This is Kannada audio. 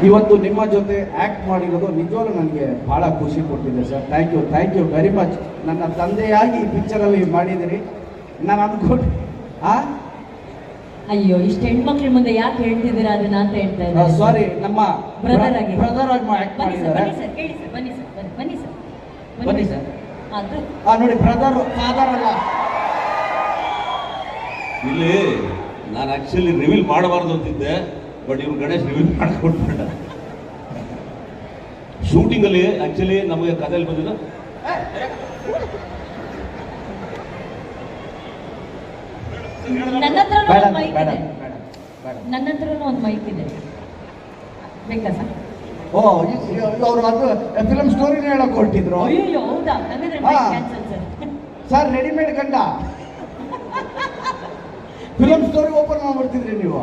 ಇವತ್ತು ನಿಮ್ಮ ಜೊತೆ ಆ್ಯಕ್ಟ್ ಮಾಡಿರೋದು ನಿಜವಾಗ್ಲೂ ನನಗೆ ಭಾಳ ಖುಷಿ ಕೊಟ್ಟಿದೆ sir. Thank you very much. ನನ್ನ ತಂದೆಯಾಗಿ ಈ ಪಿಕ್ಚರಲ್ಲಿ ಮಾಡಿದಿರಿ. ನಾನು ಅಂದ್ಕೊಂಡು ಅಯ್ಯೋ, ಇಷ್ಟು ಹೆಣ್ಮಕ್ಳ ಮುಂದೆ ಯಾಕೆ ಹೇಳ್ತಿದ್ದೀರಾ ಅದನ್ನ ಅಂತ ಹೇಳ್ತಾ ಇದ್ದಾರೆ. ಸಾರಿ, ನಮ್ಮ ಬ್ರದರ್ ಆಗಿ ಆ್ಯಕ್ಟ್ ಮಾಡಿದ್ದಾರೆ. ಬನ್ನಿ ಸರ್. ನೋಡಿ, ಬ್ರದರ್ ಫಾದರ್ ಅಲ್ಲ. ಇಲ್ಲಿ ನಾನು ಆಕ್ಚುಲಿ ರಿವೀಲ್ ಮಾಡಬಾರ್ದು ಅಂತಿದ್ದೆ, ಬಟ್ ಇವ್ರು ಗಣೇಶ್ ರಿವೀಲ್ ಮಾಡಿಕೊಟ್ಬಿಟ್ಟ. ಶೂಟಿಂಗಲ್ಲಿ ಆಕ್ಚುಲಿ ನಮಗೆ ಕಥೆಯಲ್ಲಿ ಬಂದಿದ್ದು ನನ್ನ ಹತ್ರ ಒಂದು ಮೈಕ್ ಇದೆ, ಬೇಕಾ ಸರ್? ಓ, ಅವರು ಅದು ಫಿಲಮ್ ಸ್ಟೋರಿನ ಹೇಳಕ್ ಹೊರಟಿದ್ರು. ಅಯ್ಯೋ, ಹೌದಾ? ಸರ್ ರೆಡಿಮೇಡ್ ಗಂಡ ಫಿಲಮ್ ಸ್ಟೋರಿ ಓಪನ್ ಮಾಡ್ಬಿಡ್ತಿದ್ರಿ ನೀವು.